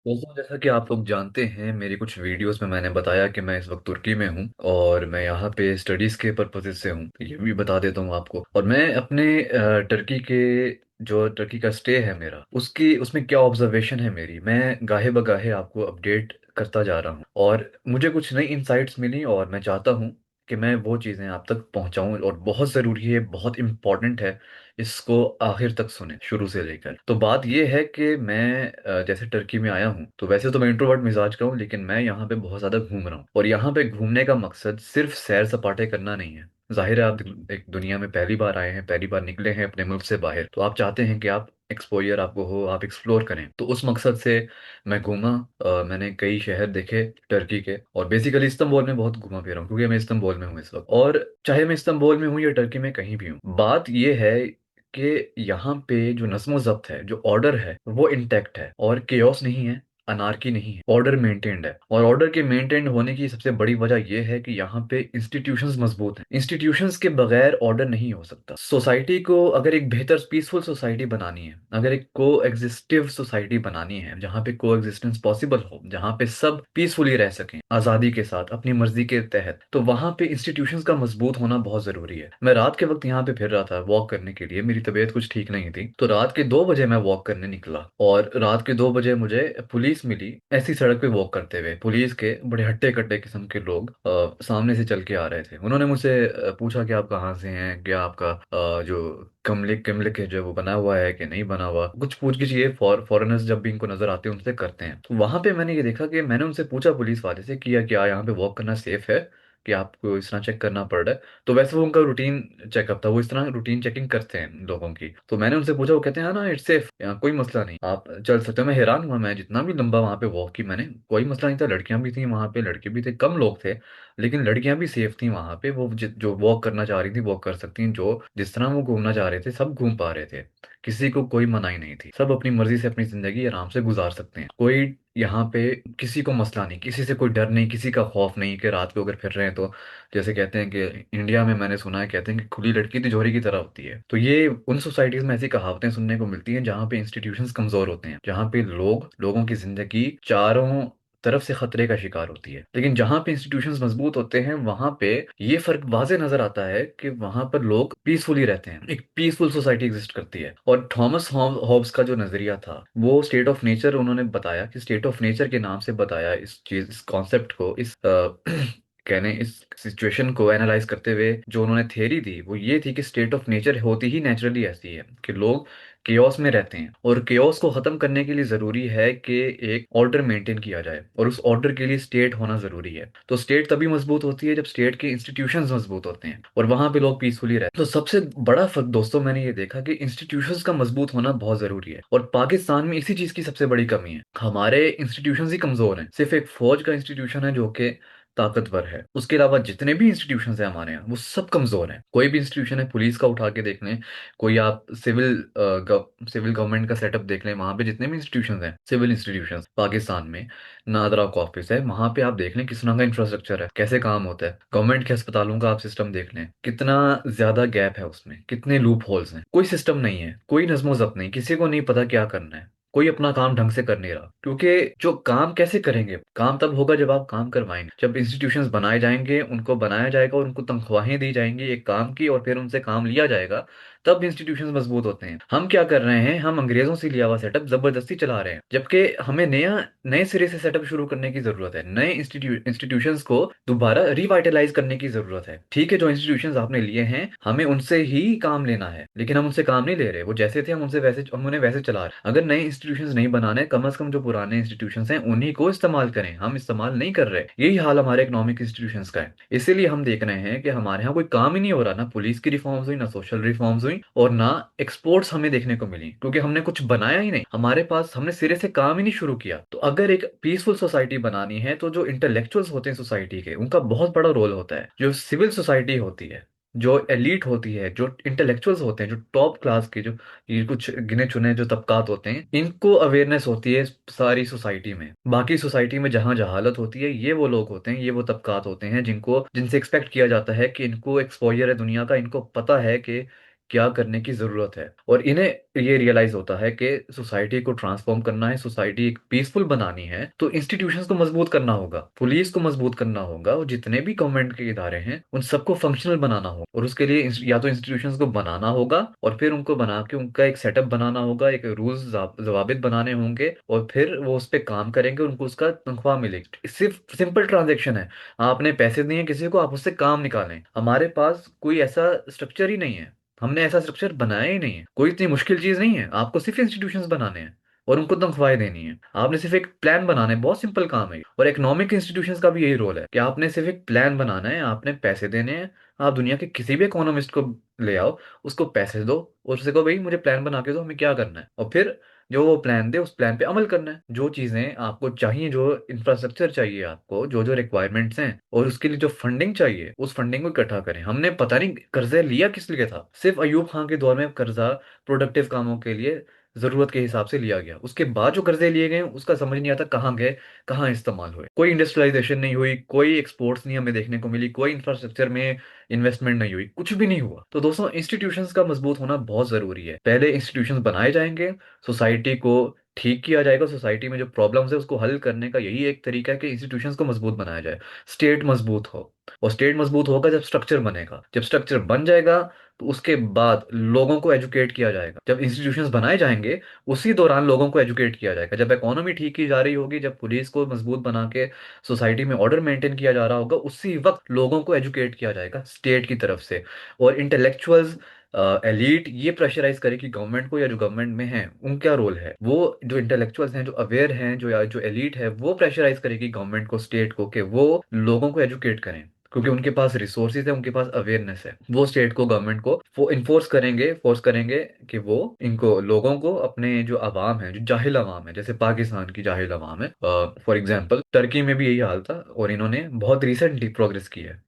दोस्तों, जैसा कि आप लोग जानते हैं, मेरी कुछ वीडियोस में मैंने बताया कि मैं इस वक्त तुर्की में हूँ और मैं यहाँ पे स्टडीज़ के पर्पसेस से हूँ। ये भी बता देता हूँ आपको। और मैं अपने टर्की के जो टर्की का स्टे है मेरा, उसकी उसमें क्या ऑब्जर्वेशन है मेरी, मैं गाहे बगाहे आपको अपडेट करता जा रहा हूँ। और मुझे कुछ नई इंसाइट्स मिली और मैं चाहता हूँ कि मैं वो चीज़ें आप तक पहुँचाऊँ। और बहुत ज़रूरी है, बहुत इम्पोर्टेंट है, इसको आखिर तक सुने शुरू से लेकर। तो बात यह है कि मैं जैसे टर्की में आया हूँ, तो वैसे तो मैं इंट्रोवर्ट मिजाज का हूँ, लेकिन मैं यहाँ पे बहुत ज़्यादा घूम रहा हूँ। और यहाँ पे घूमने का मकसद सिर्फ सैर सपाटे करना नहीं है। जाहिर है, आप एक दुनिया में पहली बार आए हैं, पहली बार निकले हैं अपने मुल्क से बाहर, तो आप चाहते हैं कि आप एक्सपोजर आपको हो, आप एक्सप्लोर करें। तो उस मकसद से मैं घूमा। मैंने कई शहर देखे टर्की के, और बेसिकली इस्तांबुल में बहुत घूमा फिरा हूँ, क्योंकि मैं इस्तांबुल में हूँ इस वक्त। और चाहे मैं इस्तांबुल में हूँ या टर्की में कहीं भी हूँ, बात यह है कि यहाँ पे जो नज्म ज़ब्त है, जो ऑर्डर है, वो इंटैक्ट है। और केओस नहीं है, अनार्की नहीं है, ऑर्डर मेंटेन्ड है। और ऑर्डर के मेंटेन्ड होने की सबसे बड़ी वजह यह है कि यहाँ पे इंस्टीट्यूशंस मजबूत हैं। इंस्टीट्यूशंस के बगैर ऑर्डर नहीं हो सकता। सोसाइटी को अगर एक बेहतर पीसफुल सोसाइटी बनानी है, अगर एक को एग्जिस्टिव सोसाइटी बनानी है जहाँ पे को एग्जिस्टेंस पॉसिबल हो, जहाँ पे सब पीसफुली रह सकें आज़ादी के साथ, अपनी मर्जी के तहत, तो वहाँ पे इंस्टीट्यूशंस का मजबूत होना बहुत ज़रूरी है। मैं रात के वक्त यहाँ पे फिर रहा था वॉक करने के लिए, मेरी तबीयत कुछ ठीक नहीं थी, तो रात के 2 बजे मैं वॉक करने निकला। और रात के 2 बजे मुझे पुलिस मिली, ऐसी सड़क पे वॉक करते हुए। पुलिस के बड़े हट्टे कट्टे किस्म के लोग सामने से चल के आ रहे थे। उन्होंने मुझसे पूछा कि आप कहाँ से हैं, क्या आपका जो कमलिक कमलिक है जो वो बना हुआ है कि नहीं बना हुआ, कुछ पूछ गिछ ये फॉरेनर्स जब भी इनको नजर आते हैं उनसे करते हैं। तो वहां पे मैंने ये देखा कि मैंने उनसे पूछा पुलिस वाले से कि क्या यहाँ पे वॉक करना सेफ है, कि आपको इस तरह चेक करना पड़ रहा है। तो वैसे वो उनका रूटीन चेकअप था, वो इस तरह रूटीन चेकिंग करते हैं लोगों की। तो मैंने उनसे पूछा, वो कहते हैं हाँ ना, इट्स सेफ, यहाँ कोई मसला नहीं, आप चल सकते हो। मैं हैरान हुआ, मैं जितना भी लंबा वहाँ पे वॉक की मैंने, कोई मसला नहीं था। लड़कियां भी थी वहाँ पे, लड़के भी थे, कम लोग थे, लेकिन लड़कियां भी सेफ थी वहाँ पे। वो जो वॉक करना चाह रही थी वॉक कर सकती हैं, जो जिस तरह वो घूमना चाह रहे थे सब घूम पा रहे थे। किसी को कोई मनाही नहीं थी, सब अपनी मर्जी से अपनी जिंदगी आराम से गुजार सकते हैं। कोई यहाँ पे किसी को मसला नहीं, किसी से कोई डर नहीं, किसी का खौफ नहीं कि रात को अगर फिर रहे हैं तो, जैसे कहते हैं कि इंडिया में मैंने सुना है, कहते हैं कि खुली लड़की तिजोरी की तरह होती है। तो ये उन सोसाइटीज में ऐसी कहावतें सुनने को मिलती हैं जहाँ पे इंस्टीट्यूशंस कमजोर होते हैं, जहाँ पे लोगों की जिंदगी चारों तरफ से खतरे का शिकार होती है। लेकिन जहाँ पे इंस्टीट्यूशंस मजबूत होते हैं, वहां पे ये फर्क वाजे नजर आता है कि वहां पर लोग पीसफुली रहते हैं, एक पीसफुल सोसाइटी एग्जिस्ट करती है। और थॉमस हॉब्स का जो नजरिया था, वो स्टेट ऑफ नेचर, उन्होंने बताया कि स्टेट ऑफ नेचर के नाम से बताया इस चीज, इस कॉन्सेप्ट को, इस कहने इस सिचुएशन को एनालाइज करते हुए जो उन्होंने थ्योरी दी, वो ये थी कि स्टेट ऑफ नेचर होती ही नेचुरली ऐसी है कि लोग केओस में रहते हैं। और केओस को खत्म करने के लिए जरूरी है कि एक ऑर्डर मेंटेन किया जाए, और उस ऑर्डर के लिए स्टेट होना जरूरी है। तो स्टेट तभी मजबूत होती है जब स्टेट के इंस्टीट्यूशंस मजबूत होते हैं और वहां पे लोग पीसफुली रहते हैं। तो सबसे बड़ा फर्क दोस्तों मैंने ये देखा कि इंस्टीट्यूशंस का मजबूत होना बहुत जरूरी है। और पाकिस्तान में इसी चीज की सबसे बड़ी कमी है, हमारे इंस्टीट्यूशंस ही कमजोर हैं। सिर्फ एक फौज का इंस्टीट्यूशन है जो कि ताकतवर है, उसके अलावा जितने भी इंस्टीट्यूशंस हैं हमारे यहाँ वो सब कमजोर हैं। कोई भी इंस्टीट्यूशन है, पुलिस का उठा के देख लें, कोई आप सिविल गवर्नमेंट का सेटअप देख लें, वहां पे जितने भी इंस्टीट्यूशंस हैं, सिविल इंस्टीट्यूशंस पाकिस्तान में, नादरा का ऑफिस है, वहां पे आप देख लें किस तरह का इंफ्रास्ट्रक्चर है, कैसे काम होता है। गवर्नमेंट के अस्पतालों का आप सिस्टम देख लें, कितना ज्यादा गैप है उसमें, कितने लूप होल्स हैं, कोई सिस्टम नहीं है, कोई नज्मो जब्त नहीं, किसी को नहीं पता क्या करना है, कोई अपना काम ढंग से कर नहीं रहा। क्योंकि जो काम कैसे करेंगे, काम तब होगा जब आप काम करवाएंगे, जब इंस्टीट्यूशंस बनाए जाएंगे, उनको बनाया जाएगा और उनको तनख्वाहें दी जाएंगी एक काम की, और फिर उनसे काम लिया जाएगा, तब इंस्टीट्यूशंस मजबूत होते हैं। हम क्या कर रहे हैं, हम अंग्रेजों से लिया हुआ सेटअप जबरदस्ती चला रहे हैं, जबकि हमें नए सिरे से सेटअप शुरू करने की जरूरत है। नए इंस्टीट्यूशंस को दोबारा रिवाइटलाइज करने की जरूरत है। ठीक है, जो इंस्टीट्यूशंस आपने लिए हैं हमें उनसे ही काम लेना है, लेकिन हम उनसे काम नहीं ले रहे। वो जैसे थे हम उन्हें वैसे चला रहे हैं। अगर नए इंस्टीट्यूशंस नहीं बनाने, कम से कम जो पुराने इंस्टीट्यूशंस हैं उन्हीं को इस्तेमाल करें, हम इस्तेमाल नहीं कर रहे। यही हाल हमारे इकोनॉमिक इंस्टीट्यूशंस का है। इसीलिए हम देख रहे हैं कि हमारे यहाँ कोई काम ही नहीं हो रहा, ना पुलिस की रिफॉर्म्स हुई, ना सोशल रिफॉर्म्स हुई, और ना एक्सपोर्ट्स हमें देखने को मिली, क्योंकि हमने कुछ बनाया ही नहीं। हमारे पास हमने सिरे से काम ही नहीं शुरू किया। तो अगर एक पीसफुल सोसाइटी बनानी है, तो जो इंटेलेक्चुअल्स होते हैं सोसाइटी के, उनका बहुत बड़ा रोल होता है। जो सिविल सोसाइटी होती है, जो एलीट होती है, जो इंटेलेक्चुअल्स होते हैं, जो टॉप क्लास के, जो ये कुछ गिने चुने जो तबकात होते हैं, इनको अवेयरनेस होती है सारी सोसाइटी में। बाकी सोसाइटी में जहाँ जहालत होती है, ये वो लोग होते हैं, ये वो तबकात होते हैं जिनको जिनसे एक्सपेक्ट किया जाता है कि इनको एक्सपोजर है दुनिया का, इनको पता है कि क्या करने की जरूरत है। और इन्हें ये रियलाइज होता है कि सोसाइटी को ट्रांसफॉर्म करना है, सोसाइटी एक पीसफुल बनानी है, तो इंस्टीट्यूशंस को मजबूत करना होगा, पुलिस को मजबूत करना होगा, और जितने भी गवर्नमेंट के इदारे हैं उन सबको फंक्शनल बनाना होगा। और उसके लिए या तो इंस्टीट्यूशंस को बनाना होगा, और फिर उनको बना के उनका एक सेटअप बनाना होगा, एक रूल्स जवाबित बनाने होंगे, और फिर वो उस पर काम करेंगे, उनको उसका तनख्वाह मिलेगी। सिर्फ सिंपल ट्रांजेक्शन है, आपने पैसे दिए किसी को, आप उससे काम निकालें। हमारे पास कोई ऐसा स्ट्रक्चर ही नहीं है, हमने ऐसा स्ट्रक्चर बनाया ही नहीं है। कोई इतनी मुश्किल चीज नहीं है, आपको सिर्फ इंस्टीट्यूशंस बनाने हैं और उनको तनख्वाहें देनी है। आपने सिर्फ एक प्लान बनाना है, बहुत सिंपल काम है। और इकोनॉमिक इंस्टीट्यूशंस का भी यही रोल है कि आपने सिर्फ एक प्लान बनाना है, आपने पैसे देने हैं। आप दुनिया के किसी भी इकोनॉमिस्ट को ले आओ, उसको पैसे दो और उससे कहो भाई मुझे प्लान बना के दो, हमें क्या करना है, और फिर जो वो प्लान दे उस प्लान पे अमल करना है। जो चीजें आपको चाहिए, जो इंफ्रास्ट्रक्चर चाहिए आपको, जो जो रिक्वायरमेंट्स हैं, और उसके लिए जो फंडिंग चाहिए, उस फंडिंग को इकट्ठा करें। हमने पता नहीं कर्जा लिया किस लिए था, सिर्फ अयूब खान के दौर में कर्जा प्रोडक्टिव कामों के लिए जरूरत के हिसाब से लिया गया। उसके बाद जो कर्जे लिए गए उसका समझ नहीं आता कहाँ गए, कहाँ इस्तेमाल हुए। कोई इंडस्ट्रियलाइजेशन नहीं हुई, कोई एक्सपोर्ट्स नहीं हमें देखने को मिली, कोई इंफ्रास्ट्रक्चर में इन्वेस्टमेंट नहीं हुई, कुछ भी नहीं हुआ। तो दोस्तों, इंस्टीट्यूशंस का मजबूत होना बहुत जरूरी है। पहले इंस्टीट्यूशंस बनाए जाएंगे, सोसाइटी को ठीक किया जाएगा, सोसाइटी में जो प्रॉब्लम्स है उसको हल करने का यही एक तरीका है कि इंस्टीट्यूशंस को मजबूत बनाया जाए, स्टेट मजबूत हो। और स्टेट मजबूत होगा जब स्ट्रक्चर बनेगा, जब स्ट्रक्चर बन जाएगा तो उसके बाद लोगों को एजुकेट किया जाएगा। जब इंस्टीट्यूशंस बनाए जाएंगे उसी दौरान लोगों को एजुकेट किया जाएगा। जब इकोनॉमी ठीक की जा रही होगी, जब पुलिस को मजबूत बना के सोसाइटी में ऑर्डर मेंटेन किया जा रहा होगा, उसी वक्त लोगों को एजुकेट किया जाएगा स्टेट की तरफ से। और इंटेलेक्चुअल्स, एलीट ये प्रेशराइज करे कि गवर्नमेंट को, या जो गवर्नमेंट में है उनका रोल है, वो जो इंटेलेक्चुअल्स हैं, जो अवेयर हैं, जो या जो एलीट है, वो प्रेशराइज करेगी गवर्नमेंट को, स्टेट को, कि वो लोगों को एजुकेट करें। क्योंकि उनके पास रिसोर्सेज है, उनके पास अवेयरनेस है, वो स्टेट को, गवर्नमेंट को वो इन्फोर्स करेंगे, फोर्स करेंगे कि वो इनको लोगों को, अपने जो अवाम है, जो जाहिल अवाम है, जैसे पाकिस्तान की जाहिल अवाम है, फॉर एग्जांपल टर्की में भी यही हाल था और इन्होंने बहुत रिसेंटली प्रोग्रेस की है।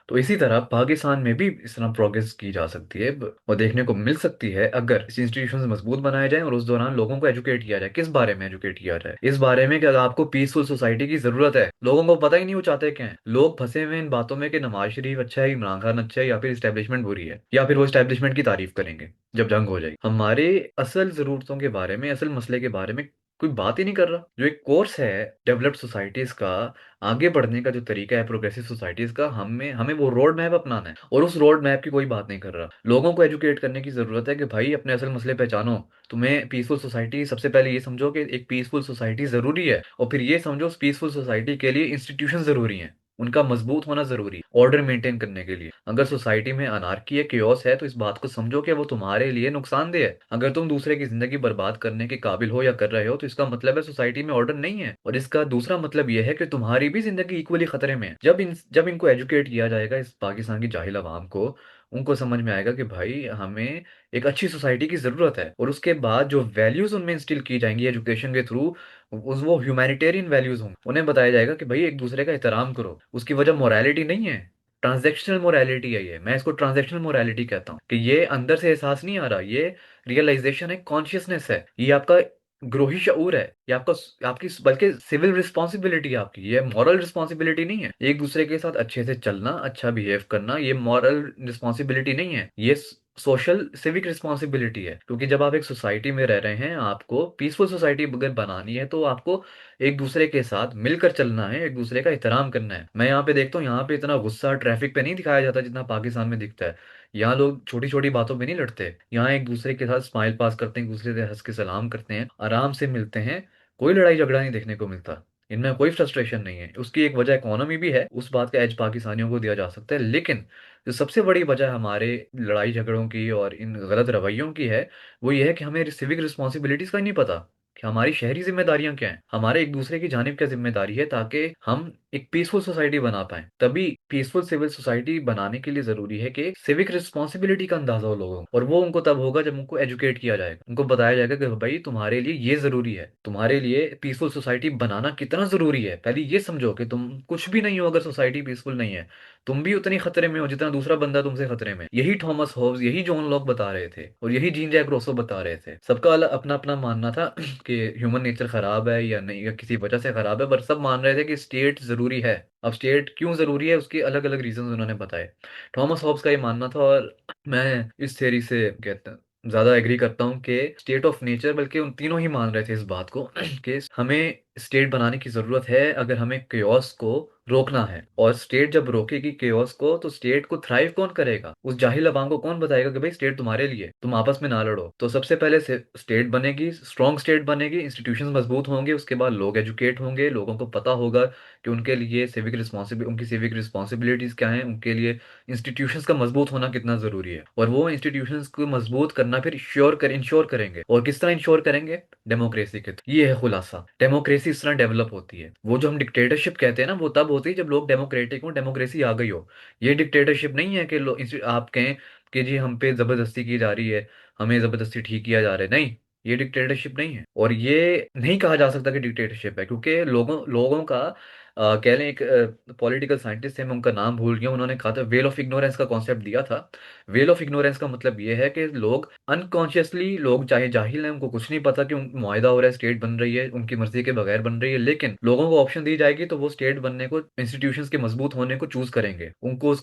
तो इसी तरह पाकिस्तान में भी इस तरह प्रोग्रेस की जा सकती है और देखने को मिल सकती है, अगर इस इंस्टीट्यूशन मजबूत बनाए जाए और उस दौरान लोगों को एजुकेट किया जाए। किस बारे में एजुकेट किया जाए? इस बारे में कि अगर आपको पीसफुल सोसाइटी की जरूरत है। लोगों को पता ही नहीं वो चाहते क्या है, लोग फंसे हुए इन बातों में कि नवाज शरीफ अच्छा है, इमरान खान अच्छा है, या फिर इस्टेब्लिशमेंट बुरी है, या फिर वो इस्टेब्लिशमेंट की तारीफ करेंगे जब जंग हो जाएगी। हमारे असल जरूरतों के बारे में, असल मसले के बारे में कोई बात ही नहीं कर रहा। जो एक कोर्स है डेवलप्ड सोसाइटीज का, आगे बढ़ने का जो तरीका है प्रोग्रेसिव सोसाइटीज का, हमें हमें वो रोड मैप अपनाना है, और उस रोड मैप की कोई बात नहीं कर रहा। लोगों को एजुकेट करने की जरूरत है कि भाई अपने असल मसले पहचानो। तुम्हें पीसफुल सोसाइटी, सबसे पहले ये समझो कि एक पीसफुल सोसाइटी जरूरी है, और फिर ये समझो उस पीसफुल सोसाइटी के लिए इंस्टीट्यूशन जरूरी है, उनका मजबूत होना जरूरी है ऑर्डर मेंटेन करने के लिए। अगर सोसाइटी में अनार्की है, केओस है, तो इस बात को समझो कि वो तुम्हारे लिए नुकसानदेह है। अगर तुम दूसरे की जिंदगी बर्बाद करने के काबिल हो या कर रहे हो, तो इसका मतलब है सोसाइटी में ऑर्डर नहीं है। और इसका दूसरा मतलब यह है कि तुम्हारी भी जिंदगी इक्वली खतरे में है। जब इनको एजुकेट किया जाएगा, इस पाकिस्तान की जाहिल आवाम को, उनको समझ में आएगा कि भाई हमें एक अच्छी सोसाइटी की जरूरत है। और उसके बाद जो वैल्यूज उनमें इंस्टिल की जाएंगी एजुकेशन के थ्रू, वो ह्यूमैनिटेरियन वैल्यूज होंगे। उन्हें बताया जाएगा कि भाई एक दूसरे का एहतराम करो। उसकी वजह मोरालिटी नहीं है, ट्रांजैक्शनल मोरालिटी है। ये मैं इसको ट्रांजैक्शनल मोरालिटी कहता हूँ कि ये अंदर से एहसास नहीं आ रहा, ये रियलाइजेशन है, कॉन्शियसनेस है, ये आपका ग्रोही शऊर है, ये आपका, आपकी बल्कि सिविल रिस्पॉन्सिबिलिटी है आपकी, ये मॉरल रिस्पॉन्सिबिलिटी नहीं है। एक दूसरे के साथ अच्छे से चलना, अच्छा बिहेव करना, ये मॉरल रिस्पॉन्सिबिलिटी नहीं है, ये सोशल सिविक रिस्पॉन्सिबिलिटी है। क्योंकि जब आप एक सोसाइटी में रह रहे हैं, आपको पीसफुल सोसाइटी अगर बनानी है, तो आपको एक दूसरे के साथ मिलकर चलना है, एक दूसरे का एहतराम करना है। मैं यहाँ पे देखता हूँ, यहाँ पे इतना गुस्सा ट्रैफिक पे नहीं दिखाया जाता जितना पाकिस्तान में दिखता है। यहाँ लोग छोटी छोटी बातों पे नहीं लड़ते, यहाँ एक दूसरे के साथ स्माइल पास करते हैं, एक दूसरे से हंस के सलाम करते हैं, आराम से मिलते हैं। कोई लड़ाई झगड़ा नहीं देखने को मिलता, इनमें कोई फ्रस्ट्रेशन नहीं है। उसकी एक वजह इकोनॉमी भी है, उस बात का एज पाकिस्तानियों को दिया जा सकता है। लेकिन जो सबसे बड़ी वजह हमारे लड़ाई झगड़ों की और इन गलत रवैयों की है, वो ये है कि हमें सिविक रिस्पॉन्सिबिलिटीज का ही नहीं पता कि हमारी शहरी जिम्मेदारियां क्या हैं, हमारे एक दूसरे की जानिब क्या जिम्मेदारी है, ताकि हम एक पीसफुल सोसाइटी बना पाए। तभी पीसफुल सिविल सोसाइटी बनाने के लिए जरूरी है कि सिविक रिस्पॉन्सिबिलिटी का अंदाजा हो लोगों को। और वो उनको तब होगा जब उनको एजुकेट किया जाएगा, उनको बताया जाएगा कि भाई तुम्हारे लिए ये जरूरी है, तुम्हारे लिए पीसफुल सोसाइटी बनाना कितना जरूरी है। पहले ये समझो कि तुम कुछ भी नहीं हो अगर सोसाइटी पीसफुल नहीं है, तुम भी उतनी खतरे में हो जितना दूसरा बंदा तुमसे खतरे में। यही थॉमस होब्स, यही जॉन लॉक बता रहे थे, और यही जीन जैक रोसो बता रहे थे। सबका अपना अपना मानना था कि ह्यूमन नेचर खराब है या नहीं, या किसी वजह से खराब है, पर सब मान रहे थे कि स्टेट जरूरी है। अब स्टेट क्यों जरूरी है, उसके अलग अलग रीजन उन्होंने बताए। थॉमस हॉब्स का ये मानना था, और मैं इस थ्योरी से कहते हैं ज्यादा एग्री करता हूँ कि स्टेट ऑफ नेचर, बल्कि उन तीनों ही मान रहे थे इस बात को कि हमें स्टेट बनाने की जरूरत है अगर हमें केओस को रोकना है। और स्टेट जब रोकेगी केओस को, तो स्टेट को थ्राइव कौन करेगा, उस जाहिल अवाम को कौन बताएगा कि भाई स्टेट तुम्हारे लिए, तुम आपस में ना लड़ो। तो सबसे पहले से स्टेट बनेगी, स्ट्रॉन्ग स्टेट बनेगी, इंस्टीट्यूशन मजबूत होंगे, उसके बाद लोग एजुकेट होंगे, लोगों को पता होगा कि उनके लिए उनकी सिविक रिस्पॉन्सिबिलिटीज क्या हैं, उनके लिए इंस्टीट्यूशंस का मजबूत होना कितना जरूरी है। और वो इंस्टीट्यूशंस को मजबूत करना फिर इंश्योर करेंगे, और किस तरह इंश्योर करेंगे, डेमोक्रेसी के थ्रू। ये है खुलासा, डेमोक्रेसी इस तरह डेवलप होती है। वो जो हम डिक्टेटरशिप कहते हैं ना, वो तब होती है जब लोग डेमोक्रेटिक हो, डेमोक्रेसी आ गई हो। ये डिक्टेटरशिप नहीं है कि आप कहें कि जी हम पे जबरदस्ती की जा रही है, हमें जबरदस्ती ठीक किया जा रहा है, नहीं। ये डिक्टेटरशिप नहीं है, और ये नहीं कहा जा सकता कि डिक्टेटरशिप है, क्योंकि लोगों लोगों का कह लें, एक पॉलिटिकल साइंटिस्ट है, मैं उनका नाम भूल गया, उन्होंने कहा था, वेल ऑफ इग्नोरेंस का कॉन्सेप्ट दिया था। वेल ऑफ इग्नोरेंस का मतलब ये है कि लोग अनकॉन्शियसली, लोग चाहे जाहिल हैं, उनको कुछ नहीं पता कि मुआहदा हो रहा है, स्टेट बन रही है, उनकी मर्जी के बगैर बन रही है, लेकिन लोगों को ऑप्शन दी जाएगी तो वो स्टेट बनने को, इंस्टीट्यूशंस के मजबूत होने को चूज करेंगे। उनको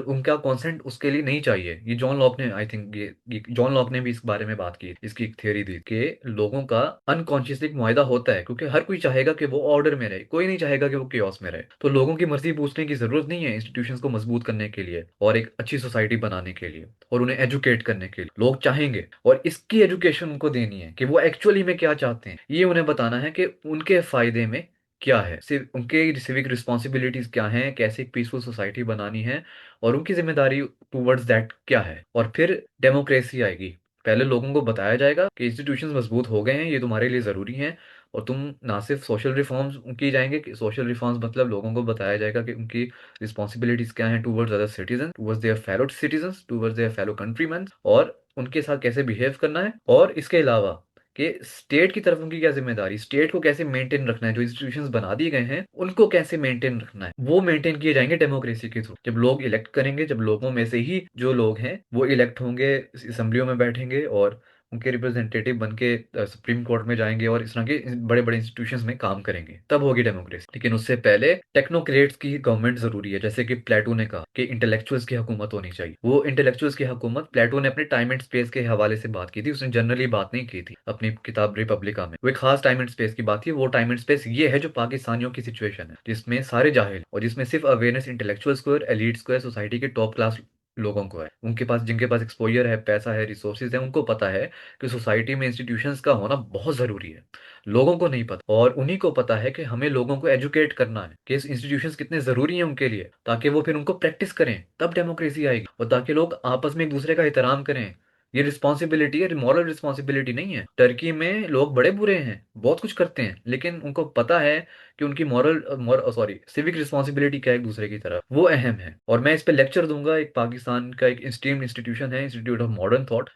उनका कॉन्सेंट उसके लिए नहीं चाहिए। ये जॉन लॉक ने, आई थिंक ये जॉन लॉक ने भी इस बारे में बात की, इसकी एक थ्योरी दी कि लोगों का अनकॉन्शियसली मुआहदा होता है, क्योंकि हर कोई चाहेगा कि वो ऑर्डर में रहे, कोई नहीं चाहेगा कि वो केओस में रहे। तो लोगों की मर्जी पूछने की जरूरत नहीं है इंस्टीट्यूशंस को मजबूत करने के लिए और एक अच्छी सोसाइटी बनाने के लिए और उन्हें एजुकेट करने के लिए। लोग चाहेंगे, और इसकी एजुकेशन उनको देनी है कि वो एक्चुअली में क्या चाहते हैं। ये उन्हें बताना है कि उनके फायदे में क्या है, सिर्फ उनके सिविक रिस्पॉन्सिबिलिटीज क्या हैं, कैसे एक पीसफुल सोसाइटी बनानी है, और उनकी जिम्मेदारी टूवर्ड्स दैट क्या है। और फिर डेमोक्रेसी आएगी। पहले लोगों को बताया जाएगा कि इंस्टीट्यूशंस मजबूत हो गए हैं, ये तुम्हारे लिए जरूरी हैं, और तुम ना सिर्फ सोशल रिफॉर्म्स की जाएंगे, कि सोशल रिफॉर्म्स मतलब लोगों को बताया जाएगा कि उनकी रिस्पॉन्सिबिलिटीज क्या हैं towards other citizen, towards their fellow citizens, towards their fellow countryman, और उनके साथ कैसे बिहेव करना है। और इसके अलावा कि स्टेट की तरफ उनकी क्या जिम्मेदारी, स्टेट को कैसे मेंटेन रखना है, जो इंस्टीट्यूशंस बना दिए गए हैं उनको कैसे मेंटेन रखना है, वो मेंटेन किए जाएंगे डेमोक्रेसी के थ्रू। जब लोग इलेक्ट करेंगे, जब लोगों में से ही जो लोग हैं वो इलेक्ट होंगे, असेंबलियों में बैठेंगे, और उनके रिप्रेजेंटेटिव बन के सुप्रीम कोर्ट में जाएंगे, और इस तरह के बड़े बड़े इंस्टीट्यूशंस में काम करेंगे, तब होगी डेमोक्रेसी। लेकिन उससे पहले टेक्नोक्रेट्स की गवर्नमेंट जरूरी है। जैसे कि प्लेटो ने कहा कि इंटेलेक्चुअल्स की हुकूमत होनी चाहिए। वो इंटेलेक्चुअल्स की हुकूमत प्लेटो ने अपने टाइम एंड स्पेस के हवाले से बात की थी, उसने जनरली बात नहीं की थी अपनी किताब रिपब्लिका में। वो एक खास टाइम एंड स्पेस की बात थी। वो टाइम एंड स्पेस ये है जो पाकिस्तानियों की सिचुएशन है, जिसमें सारे जाहिल, और जिसमें सिर्फ अवेयरनेस इंटेलेक्चुअल्स को और एलिट्स को है, सोसाइटी के टॉप क्लास लोगों को है, उनके पास, जिनके पास एक्सपोजर है, पैसा है, रिसोर्सेज है, उनको पता है कि सोसाइटी में इंस्टीट्यूशंस का होना बहुत जरूरी है। लोगों को नहीं पता, और उन्हीं को पता है कि हमें लोगों को एजुकेट करना है कि इंस्टीट्यूशंस कितने जरूरी हैं उनके लिए, ताकि वो फिर उनको प्रैक्टिस करें, तब डेमोक्रेसी आएगी। और ताकि लोग आपस में एक दूसरे का एहतराम करें। ये रिस्पॉन्सिबिलिटी है, मॉरल रिस्पॉन्सिबिलिटी नहीं है। टर्की में लोग बड़े बुरे हैं, बहुत कुछ करते हैं, लेकिन उनको पता है कि उनकी सॉरी सिविक रिस्पॉन्सिबिलिटी क्या है एक दूसरे की तरफ, वो अहम है। और मैं इस पे लेक्चर दूंगा, एक पाकिस्तान का एक स्टीम्ड इंस्टीट्यूशन है, इंस्टीट्यूट ऑफ मॉडर्न थॉट,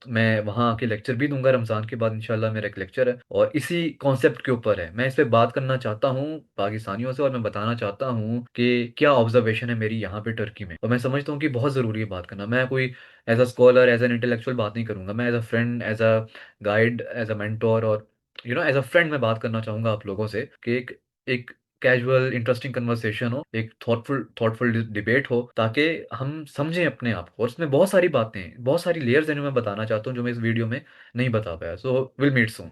मैं वहाँ आके लेक्चर भी दूंगा रमजान के बाद, इंशाल्लाह मेरा एक लेक्चर है, और इसी कॉन्सेप्ट के ऊपर है। मैं इस पे बात करना चाहता हूँ पाकिस्तानियों से, और मैं बताना चाहता हूँ कि क्या ऑब्जर्वेशन है मेरी यहाँ पे टर्की में। और मैं समझता हूँ कि बहुत ज़रूरी है बात करना। मैं कोई as a scholar, as an intellectual बात नहीं करूंगा, मैं as a friend, as a guide, as a mentor, और एज अ फ्रेंड मैं बात करना चाहूंगा आप लोगों से कि एक एक कैजुअल इंटरेस्टिंग कन्वर्सेशन हो, एक थॉटफुल डिबेट हो, ताकि हम समझें अपने आप को। और इसमें बहुत सारी बातें, बहुत सारी लेयर्स हैं जो मैं बताना चाहता हूँ, जो मैं इस वीडियो में नहीं बता पाया। So will meet soon.